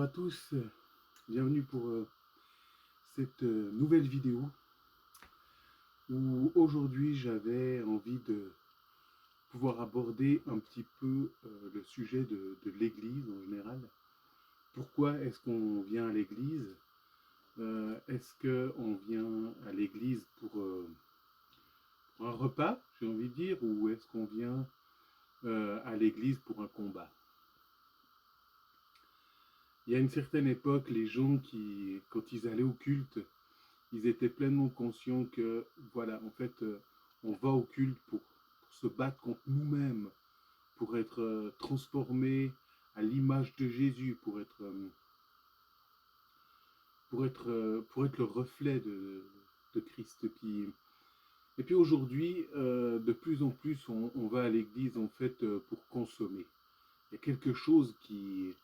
Bonjour à tous, bienvenue pour cette nouvelle vidéo où aujourd'hui j'avais envie de pouvoir aborder un petit peu le sujet de l'église en général. Pourquoi est-ce qu'on vient à l'église? Est-ce qu'on vient à l'église pour un repas, j'ai envie de dire, ou est-ce qu'on vient à l'église pour un combat? Il y a une certaine époque, les gens quand ils allaient au culte, ils étaient pleinement conscients que, voilà, en fait, on va au culte pour se battre contre nous-mêmes, pour être transformés à l'image de Jésus, pour être le reflet de Christ. Et puis aujourd'hui, de plus en plus, on va à l'église en fait pour consommer. Il y a quelque chose qui,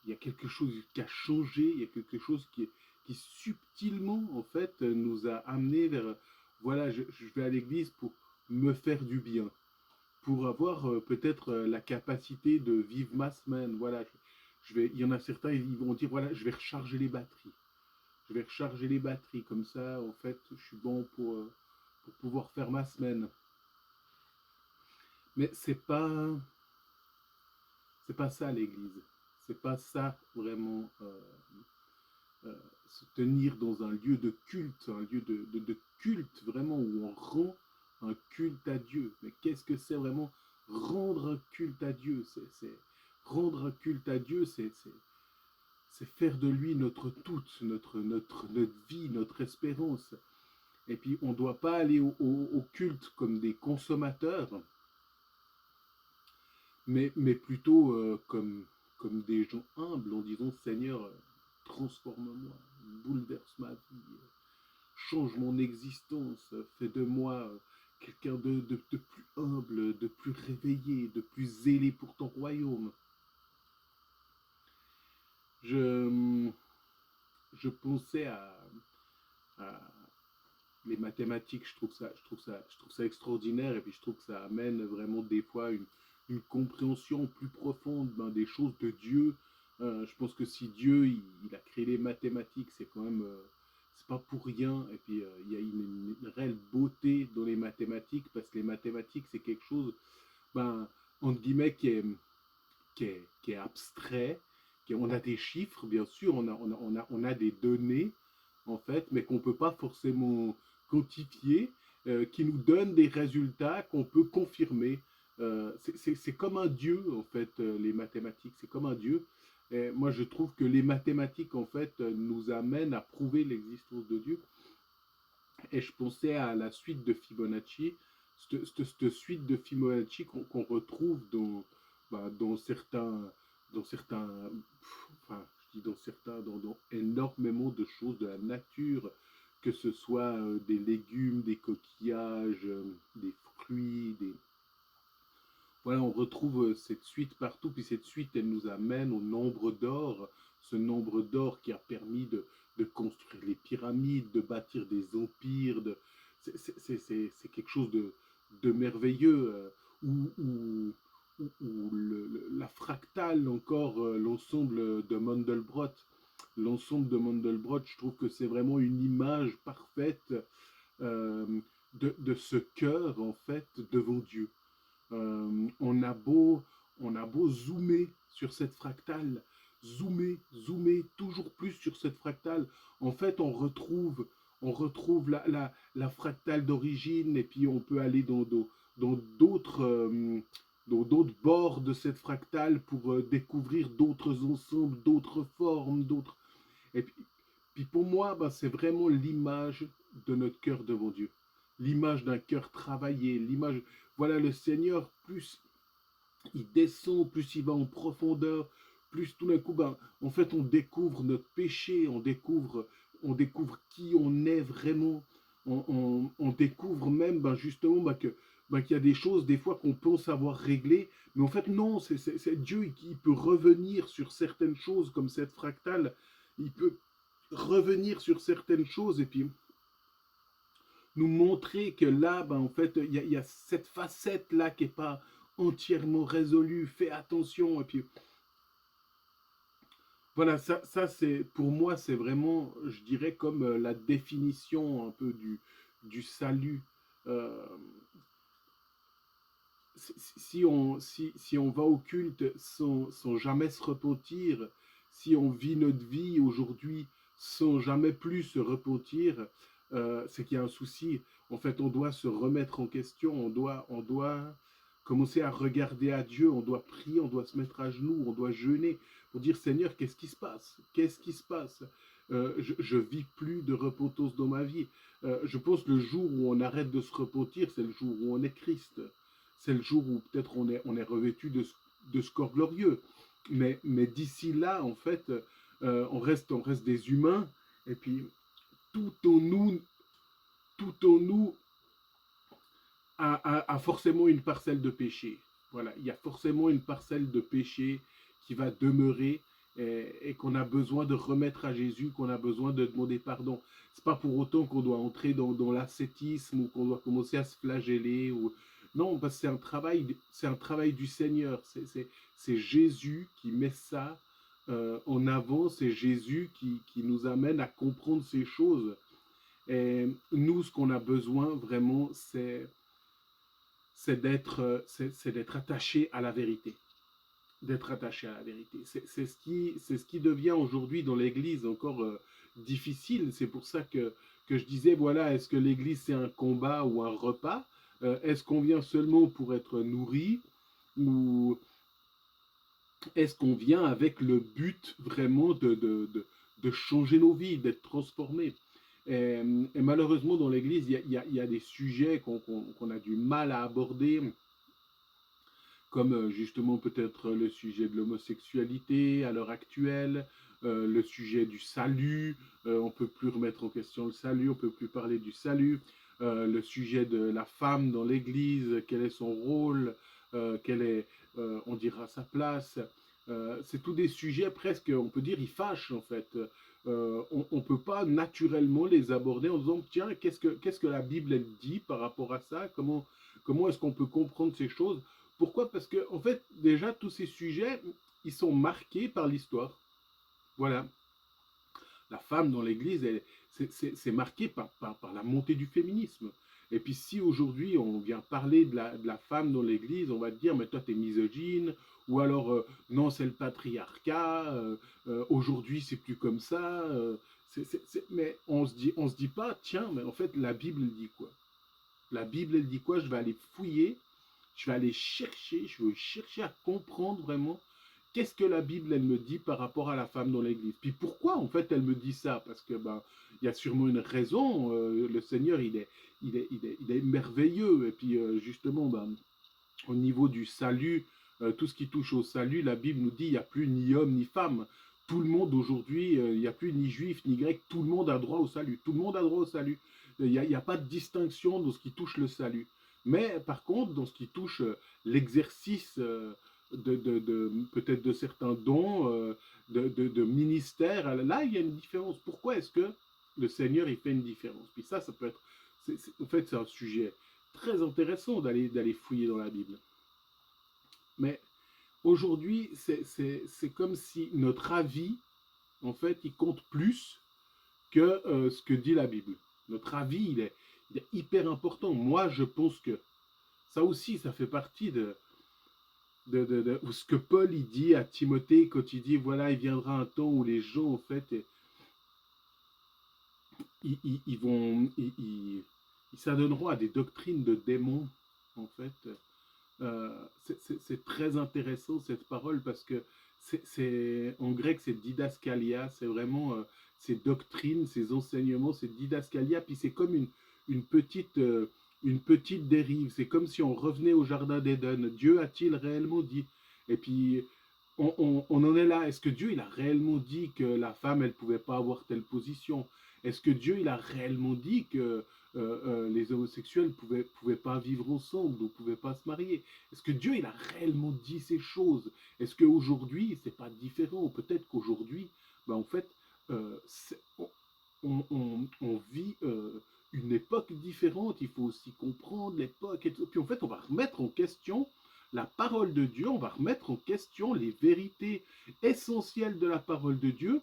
il y a quelque chose qui a changé, il y a quelque chose qui subtilement en fait nous a amené vers voilà, je vais à l'église pour me faire du bien, pour avoir peut-être la capacité de vivre ma semaine. Voilà, il y en a certains, ils vont dire voilà, je vais recharger les batteries. Je vais recharger les batteries comme ça, en fait, je suis bon pour pouvoir faire ma semaine. Mais c'est pas ça l'église. C'est pas ça vraiment se tenir dans un lieu de culte, un lieu de culte vraiment où on rend un culte à Dieu. Mais qu'est-ce que c'est vraiment rendre un culte à Dieu? Rendre un culte à Dieu, c'est faire de lui notre tout, notre vie, notre espérance. Et puis on ne doit pas aller au culte comme des consommateurs, mais plutôt comme des gens humbles en disant Seigneur, transforme-moi, bouleverse ma vie, change mon existence, fais de moi quelqu'un de plus humble, de plus réveillé, de plus zélé pour ton royaume. Je, je pensais à les mathématiques, je trouve ça extraordinaire et puis je trouve que ça amène vraiment des fois une compréhension plus profonde des choses de Dieu. Je pense que si Dieu il a créé les mathématiques, c'est quand même c'est pas pour rien. Et puis il y a une réelle beauté dans les mathématiques parce que les mathématiques c'est quelque chose, entre guillemets, qui est abstrait. On a des chiffres, bien sûr, on a des données en fait, mais qu'on ne peut pas forcément quantifier, qui nous donnent des résultats qu'on peut confirmer. C'est comme un dieu, en fait, les mathématiques, c'est comme un dieu. Et moi, je trouve que les mathématiques, en fait, nous amènent à prouver l'existence de Dieu. Et je pensais à la suite de Fibonacci, cette suite de Fibonacci qu'on retrouve dans certains, enfin, je dis dans certains, dans énormément de choses de la nature, que ce soit des légumes, des coquillages, des fruits, voilà, on retrouve cette suite partout, puis cette suite, elle nous amène au nombre d'or, ce nombre d'or qui a permis de construire les pyramides, de bâtir des empires, c'est quelque chose de merveilleux, la fractale encore, l'ensemble de Mandelbrot, je trouve que c'est vraiment une image parfaite euh, de ce cœur, en fait, devant Dieu. On a beau zoomer sur cette fractale, zoomer toujours plus sur cette fractale. En fait, on retrouve la fractale d'origine et puis on peut aller dans d'autres dans d'autres bords de cette fractale pour découvrir d'autres ensembles, d'autres formes, d'autres. Et puis pour moi, c'est vraiment l'image de notre cœur devant Dieu. L'image d'un cœur travaillé, l'image, voilà, le Seigneur, plus il descend, plus il va en profondeur, plus tout d'un coup, en fait, on découvre notre péché, on découvre qui on est vraiment, on découvre même, justement, qu'il y a des choses, des fois, qu'on pense avoir réglées, mais en fait, non, c'est Dieu qui peut revenir sur certaines choses, comme cette fractale, il peut revenir sur certaines choses, et puis nous montrer que là, en fait, il y a cette facette-là qui n'est pas entièrement résolue. Fais attention. Et puis, Voilà, ça c'est pour moi, c'est vraiment, je dirais, comme la définition un peu du salut. Euh, si on va au culte sans jamais se repentir, si on vit notre vie aujourd'hui sans jamais plus se repentir, c'est qu'il y a un souci. En fait, on doit se remettre en question, on doit commencer à regarder à Dieu, on doit prier, on doit se mettre à genoux, on doit jeûner pour dire Seigneur, qu'est-ce qui se passe? Qu'est-ce qui se passe? Je vis plus de repentance dans ma vie. Je pense que le jour où on arrête de se repentir, c'est le jour où on est Christ. C'est le jour où peut-être on est revêtu de ce corps glorieux. Mais d'ici là, en fait, on reste des humains. Et puis, tout en nous, tout en nous a forcément une parcelle de péché. Voilà, il y a forcément une parcelle de péché qui va demeurer et qu'on a besoin de remettre à Jésus, qu'on a besoin de demander pardon. C'est pas pour autant qu'on doit entrer dans l'ascétisme ou qu'on doit commencer à se flageller. Ou... Non, parce que c'est un travail du Seigneur. C'est Jésus qui met ça en avant. C'est Jésus qui nous amène à comprendre ces choses. Et nous, ce qu'on a besoin vraiment, c'est d'être attaché à la vérité. D'être attaché à la vérité. C'est ce qui devient aujourd'hui dans l'Église encore difficile. C'est pour ça que je disais, voilà, est-ce que l'Église c'est un combat ou un repas? Est-ce qu'on vient seulement pour être nourri? Ou est-ce qu'on vient avec le but vraiment de changer nos vies, d'être transformés? Et malheureusement, dans l'Église, il y a des sujets qu'on a du mal à aborder, comme justement peut-être le sujet de l'homosexualité à l'heure actuelle, le sujet du salut, on ne peut plus remettre en question le salut, on ne peut plus parler du salut, le sujet de la femme dans l'Église, quel est son rôle, quelle est, on dira, sa place. C'est tous des sujets presque, on peut dire, ils fâchent en fait. On ne peut pas naturellement les aborder en disant, tiens, qu'est-ce que la Bible elle dit par rapport à ça? Comment est-ce qu'on peut comprendre ces choses? Pourquoi? Parce que, en fait, déjà, tous ces sujets, ils sont marqués par l'histoire. Voilà. La femme dans l'Église, c'est marqué par la montée du féminisme. Et puis si aujourd'hui on vient parler de la femme dans l'Église, on va te dire, mais toi, t'es misogyne, ou alors, non, c'est le patriarcat, aujourd'hui, c'est plus comme ça. Mais on se dit pas, tiens, mais en fait, la Bible, elle dit quoi? La Bible, elle dit quoi? Je vais aller fouiller, je vais aller chercher, je vais chercher à comprendre vraiment qu'est-ce que la Bible, elle me dit par rapport à la femme dans l'Église. Puis pourquoi, en fait, elle me dit ça? Parce que, ben, il y a sûrement une raison. Le Seigneur, il est merveilleux. Et puis, justement, ben, au niveau du salut, tout ce qui touche au salut, la Bible nous dit il n'y a plus ni homme ni femme. Tout le monde aujourd'hui, il n'y a plus ni juif ni grec, tout le monde a droit au salut. Tout le monde a droit au salut. Il n'y a pas de distinction dans ce qui touche le salut. Mais par contre, dans ce qui touche l'exercice peut-être de certains dons, de ministères, là, il y a une différence. Pourquoi est-ce que le Seigneur, il fait une différence? Puis ça peut être... en fait, c'est un sujet très intéressant d'aller fouiller dans la Bible. Mais aujourd'hui, c'est comme si notre avis, en fait, il compte plus que ce que dit la Bible. Notre avis, il est hyper important. Moi, je pense que ça aussi, ça fait partie de ce que Paul il dit à Timothée quand il dit, voilà, il viendra un temps où les gens, en fait, ils vont, ils s'adonneront à des doctrines de démons, en fait. Euh, c'est très intéressant cette parole parce que en grec c'est didascalia, c'est vraiment ces doctrines, ces enseignements, c'est didascalia, puis c'est comme une petite dérive, c'est comme si on revenait au jardin d'Éden. Dieu a-t-il réellement dit? Et puis on en est là. Est-ce que Dieu il a réellement dit que la femme elle pouvait pas avoir telle position? Est-ce que Dieu il a réellement dit que les homosexuels pouvaient pas vivre ensemble, ne pouvaient pas se marier? Est-ce que Dieu il a réellement dit ces choses? Est-ce qu'aujourd'hui c'est pas différent? Peut-être qu'aujourd'hui, ben, en fait, on vit une époque différente. Il faut aussi comprendre l'époque. Et puis en fait, on va remettre en question la parole de Dieu, on va remettre en question les vérités essentielles de la parole de Dieu,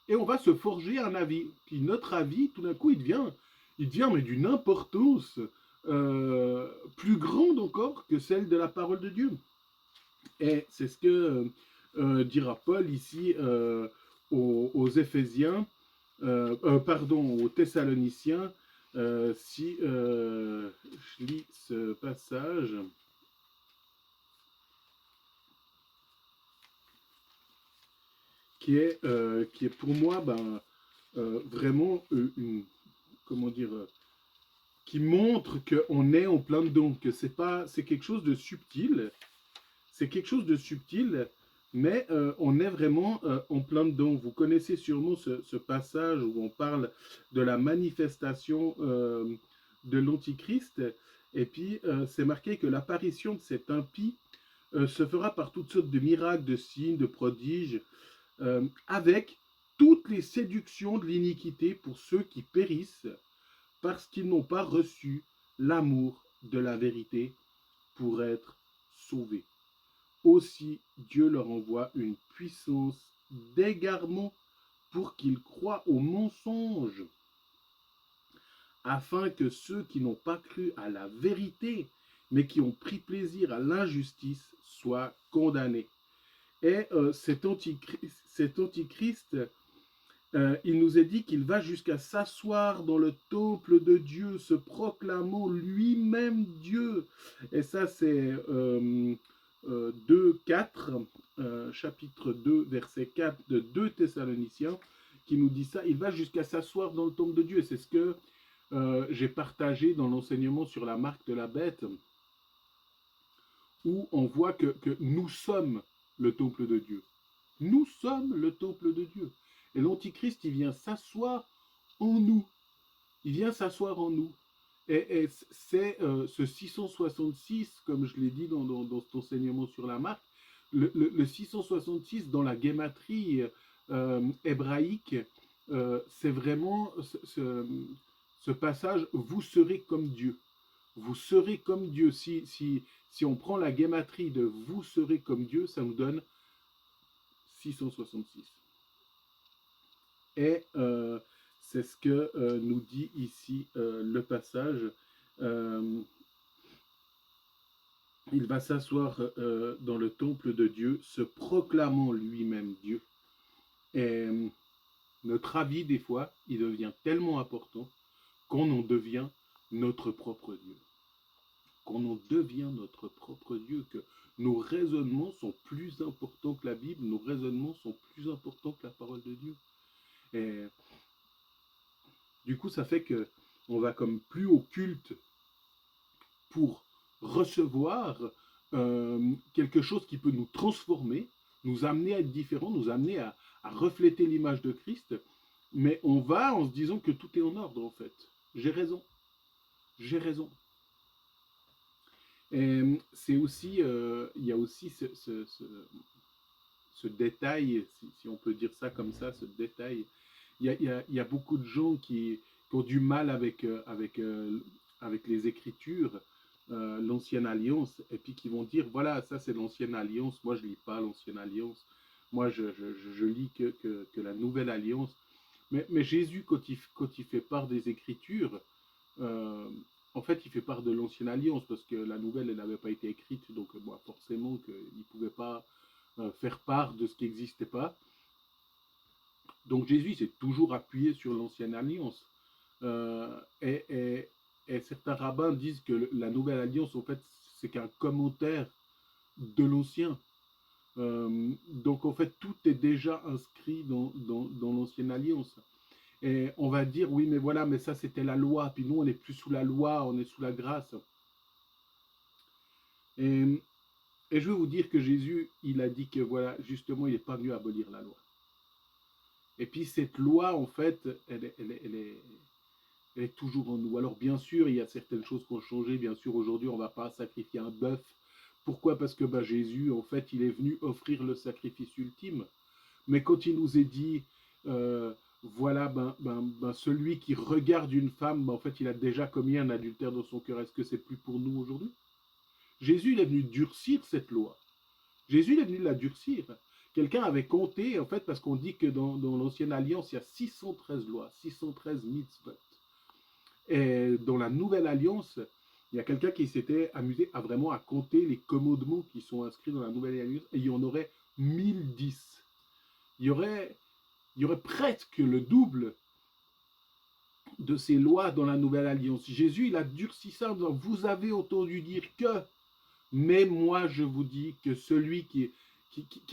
et on va se forger un avis. Puis notre avis, tout d'un coup, il devient mais d'une importance plus grande encore que celle de la parole de Dieu. Et c'est ce que dira Paul ici aux Éphésiens, pardon, aux Thessaloniciens, si je lis ce passage, qui est pour moi vraiment comment dire, qui montre qu'on est en plein dedans, que c'est quelque chose de subtil, c'est quelque chose de subtil, mais on est vraiment en plein dedans. Vous connaissez sûrement ce passage où on parle de la manifestation de l'Antichrist, et puis c'est marqué que l'apparition de cet impie se fera par toutes sortes de miracles, de signes, de prodiges, avec toutes les séductions de l'iniquité pour ceux qui périssent parce qu'ils n'ont pas reçu l'amour de la vérité pour être sauvés. Aussi, Dieu leur envoie une puissance d'égarement pour qu'ils croient aux mensonges, afin que ceux qui n'ont pas cru à la vérité, mais qui ont pris plaisir à l'injustice, soient condamnés. Et cet antichrist, il nous est dit qu'il va jusqu'à s'asseoir dans le temple de Dieu, se proclamant lui-même Dieu. Et ça, c'est 2, 4, chapitre 2, verset 4 de 2 Thessaloniciens, qui nous dit ça. Il va jusqu'à s'asseoir dans le temple de Dieu. Et c'est ce que j'ai partagé dans l'enseignement sur la marque de la bête, où on voit que nous sommes le temple de Dieu. Nous sommes le temple de Dieu. Et l'Antichrist, il vient s'asseoir en nous. Il vient s'asseoir en nous. Et c'est ce 666, comme je l'ai dit dans cet enseignement sur la marque, le 666 dans la guématrie hébraïque, c'est vraiment ce passage, vous serez comme Dieu. Vous serez comme Dieu. Si on prend la guématrie de vous serez comme Dieu, ça nous donne 666. Et c'est ce que nous dit ici le passage. Il va s'asseoir dans le temple de Dieu, se proclamant lui-même Dieu. Et notre avis, des fois, il devient tellement important qu'on en devient notre propre Dieu. Qu'on en devient notre propre Dieu, que nos raisonnements sont plus importants que la Bible, nos raisonnements sont plus importants que la parole de Dieu. Et du coup, ça fait que on va comme plus au culte pour recevoir quelque chose qui peut nous transformer, nous amener à être différents, nous amener à refléter l'image de Christ, mais on va en se disant que tout est en ordre en fait. J'ai raison. J'ai raison. Et c'est aussi, il y a aussi ce détail, si on peut dire ça comme ça, ce détail. Il y a beaucoup de gens qui ont du mal avec les Écritures, l'Ancienne Alliance, et puis qui vont dire, voilà, ça c'est l'Ancienne Alliance, moi je ne lis pas l'Ancienne Alliance, moi je lis que la Nouvelle Alliance. Mais Jésus, quand il fait part des Écritures, euh, en fait, il fait part de l'Ancienne Alliance, parce que la Nouvelle, elle n'avait pas été écrite, donc forcément qu'il ne pouvait pas faire part de ce qui n'existait pas. Donc Jésus s'est toujours appuyé sur l'Ancienne Alliance. Et certains rabbins disent que la Nouvelle Alliance, en fait, c'est qu'un commentaire de l'Ancien. Donc en fait, tout est déjà inscrit dans l'Ancienne Alliance. Et on va dire, oui, mais voilà, mais ça c'était la loi, puis nous on n'est plus sous la loi, on est sous la grâce. Et, et je veux vous dire que Jésus, il a dit que voilà, justement, il n'est pas venu abolir la loi. Et puis cette loi, en fait, elle est toujours en nous. Alors bien sûr, il y a certaines choses qui ont changé. Bien sûr, aujourd'hui, on ne va pas sacrifier un bœuf. Pourquoi? Parce que Jésus, en fait, il est venu offrir le sacrifice ultime. Mais quand il nous est dit, voilà, celui qui regarde une femme, en fait, il a déjà commis un adultère dans son cœur. Est-ce que c'est plus pour nous aujourd'hui? Jésus, il est venu durcir cette loi. Jésus, il est venu la durcir. Quelqu'un avait compté, en fait, parce qu'on dit que dans l'Ancienne Alliance, il y a 613 lois, 613 mitzvot. Et dans la Nouvelle Alliance, il y a quelqu'un qui s'était amusé à vraiment à compter les commandements qui sont inscrits dans la Nouvelle Alliance, et il y en aurait 1010. Il y aurait presque le double de ces lois dans la Nouvelle Alliance. Jésus, il a durci ça en disant, vous avez entendu dire que, mais moi je vous dis que celui qui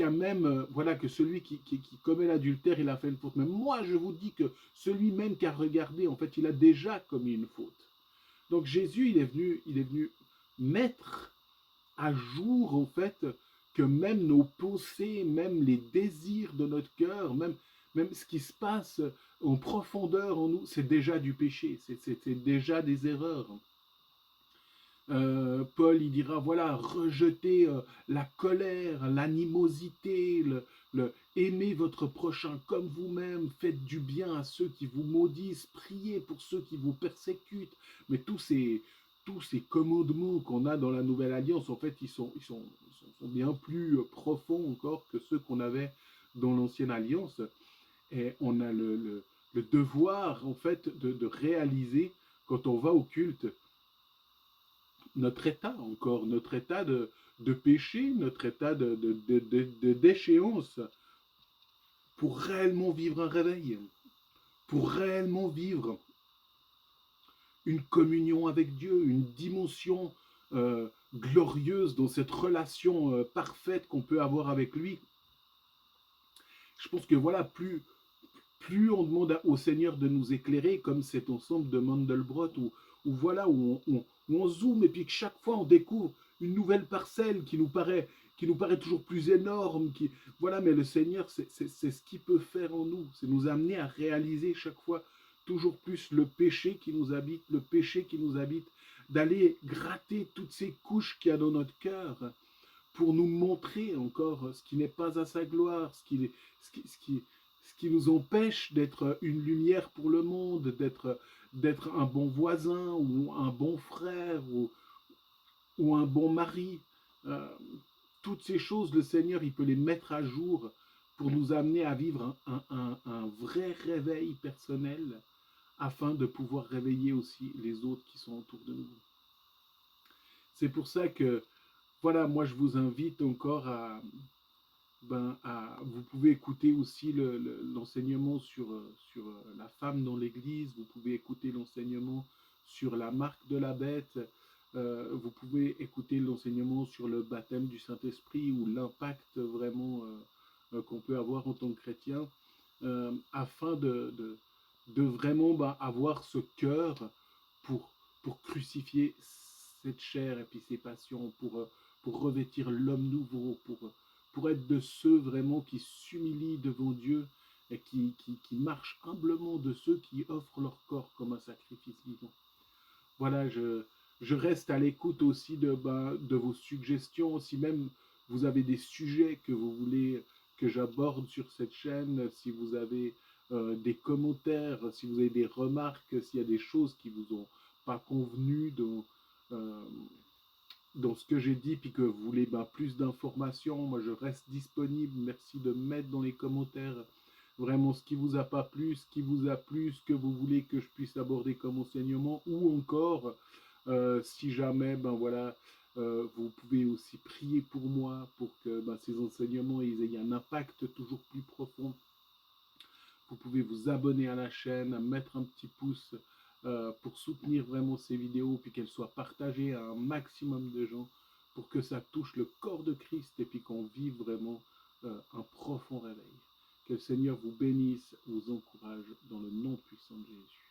a même, voilà, que celui qui commet l'adultère, il a fait une faute. Mais moi je vous dis que celui même qui a regardé, en fait, il a déjà commis une faute. Donc Jésus, il est venu mettre à jour, en fait, que même nos pensées, même les désirs de notre cœur, même ce qui se passe en profondeur en nous, c'est déjà du péché, c'est déjà des erreurs. Paul, il dira, voilà, rejetez la colère, l'animosité, aimez votre prochain comme vous-même, faites du bien à ceux qui vous maudissent, priez pour ceux qui vous persécutent. Mais tous ces commandements qu'on a dans la Nouvelle Alliance, en fait, ils sont bien plus profonds encore que ceux qu'on avait dans l'Ancienne Alliance. Et on a le devoir, en fait, de réaliser, quand on va au culte, notre état encore, notre état de péché, notre état de déchéance, pour réellement vivre un réveil, pour réellement vivre une communion avec Dieu, une dimension glorieuse dans cette relation parfaite qu'on peut avoir avec lui. Je pense que voilà, plus on demande au Seigneur de nous éclairer, comme cet ensemble de Mandelbrot, où voilà, où on zoome, et puis que chaque fois on découvre une nouvelle parcelle qui nous paraît toujours plus énorme. Voilà, mais le Seigneur, c'est ce qu'il peut faire en nous, c'est nous amener à réaliser chaque fois toujours plus le péché qui nous habite, le péché qui nous habite, d'aller gratter toutes ces couches qu'il y a dans notre cœur, pour nous montrer encore ce qui n'est pas à sa gloire, ce qui nous empêche d'être une lumière pour le monde, d'être un bon voisin ou un bon frère ou un bon mari. Euh, Toutes ces choses, le Seigneur, il peut les mettre à jour pour nous amener à vivre un vrai réveil personnel, afin de pouvoir réveiller aussi les autres qui sont autour de nous. C'est pour ça que, voilà, moi je vous invite encore vous pouvez écouter aussi l'enseignement sur la femme dans l'Église, vous pouvez écouter l'enseignement sur la marque de la bête, vous pouvez écouter l'enseignement sur le baptême du Saint-Esprit, ou l'impact vraiment qu'on peut avoir en tant que chrétien, afin de vraiment avoir ce cœur pour, pour crucifier cette chair et puis ses passions, pour revêtir l'homme nouveau, pour être de ceux vraiment qui s'humilient devant Dieu et qui marchent humblement, de ceux qui offrent leur corps comme un sacrifice vivant. Voilà, je reste à l'écoute aussi de vos suggestions. Si même vous avez des sujets que vous voulez que j'aborde sur cette chaîne, si vous avez des commentaires, si vous avez des remarques, s'il y a des choses qui vous ont pas convenu euh, dans ce que j'ai dit, puis que vous voulez plus d'informations, moi je reste disponible. Merci de mettre dans les commentaires vraiment ce qui vous a pas plu, ce qui vous a plu, ce que vous voulez que je puisse aborder comme enseignement, ou encore si jamais voilà, vous pouvez aussi prier pour moi, pour que ces enseignements ils aient un impact toujours plus profond. Vous pouvez vous abonner à la chaîne, mettre un petit pouce pour soutenir vraiment ces vidéos, puis qu'elles soient partagées à un maximum de gens, pour que ça touche le corps de Christ, et puis qu'on vive vraiment un profond réveil. Que le Seigneur vous bénisse, vous encourage dans le nom puissant de Jésus.